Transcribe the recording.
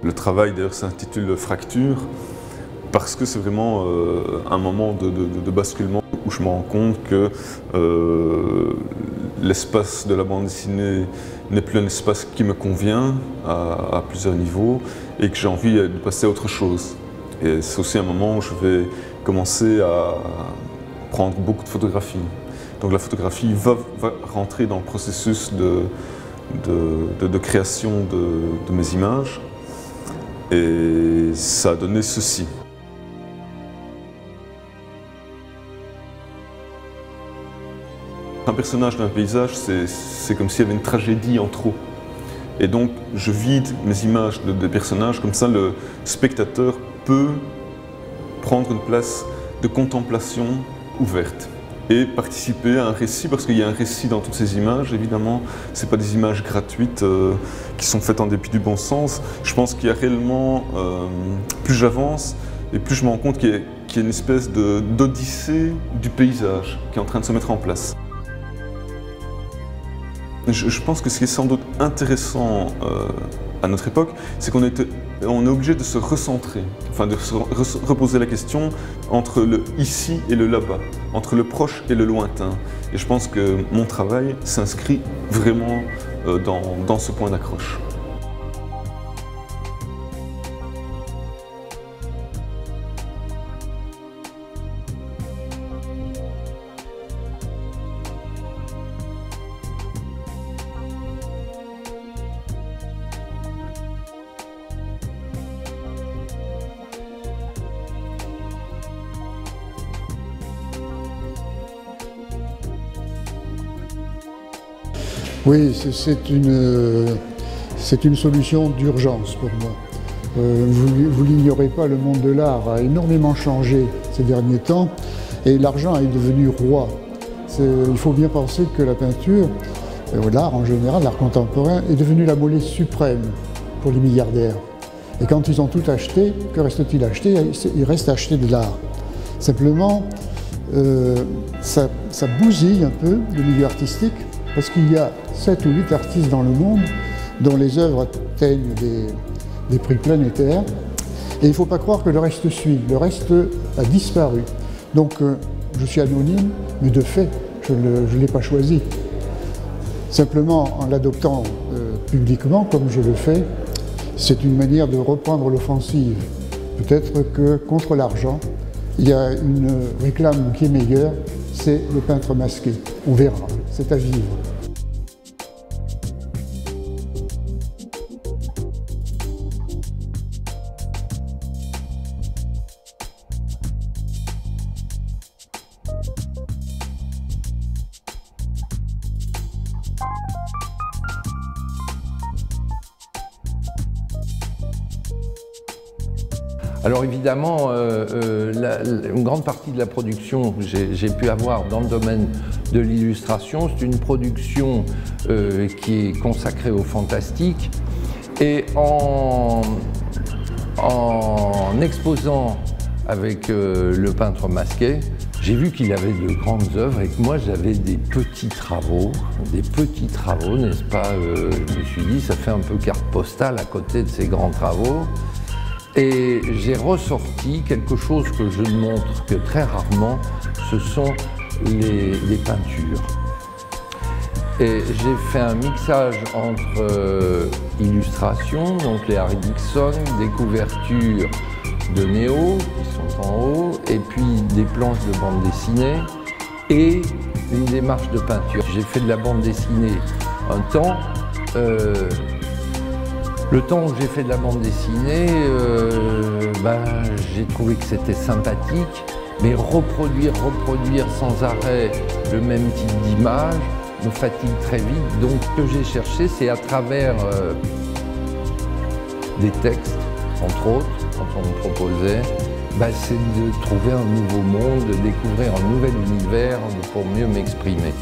Le travail d'ailleurs s'intitule Fracture parce que c'est vraiment un moment de basculement où je me rends compte que l'espace de la bande dessinée n'est plus un espace qui me convient à plusieurs niveaux et que j'ai envie de passer à autre chose. Et c'est aussi un moment où je vais commencer à prendre beaucoup de photographies. Donc la photographie va rentrer dans le processus de création de mes images et ça a donné ceci. Un personnage d'un paysage, c'est comme s'il y avait une tragédie en trop. Et donc je vide mes images des personnages, comme ça le spectateur peut prendre une place de contemplation ouverte et participer à un récit, parce qu'il y a un récit dans toutes ces images, évidemment. Ce n'est pas des images gratuites qui sont faites en dépit du bon sens. Je pense qu'il y a réellement, plus j'avance et plus je me rends compte qu'il y a une espèce d'odyssée du paysage qui est en train de se mettre en place. Je pense que ce qui est sans doute intéressant à notre époque, c'est qu'on est obligé de se recentrer, enfin de se reposer la question entre le ici et le là-bas, entre le proche et le lointain. Et je pense que mon travail s'inscrit vraiment dans ce point d'accroche. Oui, c'est une solution d'urgence pour moi. Vous l'ignorez pas, le monde de l'art a énormément changé ces derniers temps et l'argent est devenu roi. Il faut bien penser que la peinture, l'art en général, l'art contemporain, est devenu la monnaie suprême pour les milliardaires. Et quand ils ont tout acheté, que reste-t-il à acheter? Il reste à acheter de l'art. Simplement, ça bousille un peu le milieu artistique, parce qu'il y a 7 ou 8 artistes dans le monde dont les œuvres atteignent des prix planétaires. Et il ne faut pas croire que le reste suit. Le reste a disparu. Donc je suis anonyme, mais de fait, je ne l'ai pas choisi. Simplement, en l'adoptant publiquement, comme je le fais, c'est une manière de reprendre l'offensive. Peut-être que contre l'argent, il y a une réclame qui est meilleure, c'est le peintre masqué. On verra, c'est à vivre. Alors évidemment, une grande partie de la production que j'ai pu avoir dans le domaine de l'illustration, c'est une production qui est consacrée au fantastique. Et en exposant avec le peintre masqué, j'ai vu qu'il avait de grandes œuvres et que moi j'avais des petits travaux, n'est-ce pas? Je me suis dit, ça fait un peu carte postale à côté de ces grands travaux. Et j'ai ressorti quelque chose que je ne montre que très rarement, ce sont les peintures. Et j'ai fait un mixage entre illustration, donc les Harry Dickson, des couvertures de Néo, qui sont en haut, et puis des planches de bande dessinée, et une démarche de peinture. J'ai fait de la bande dessinée un temps. Le temps où j'ai fait de la bande dessinée, j'ai trouvé que c'était sympathique, mais reproduire sans arrêt le même type d'image me fatigue très vite. Donc ce que j'ai cherché, c'est à travers des textes, entre autres, quand on me proposait, c'est de trouver un nouveau monde, de découvrir un nouvel univers pour mieux m'exprimer.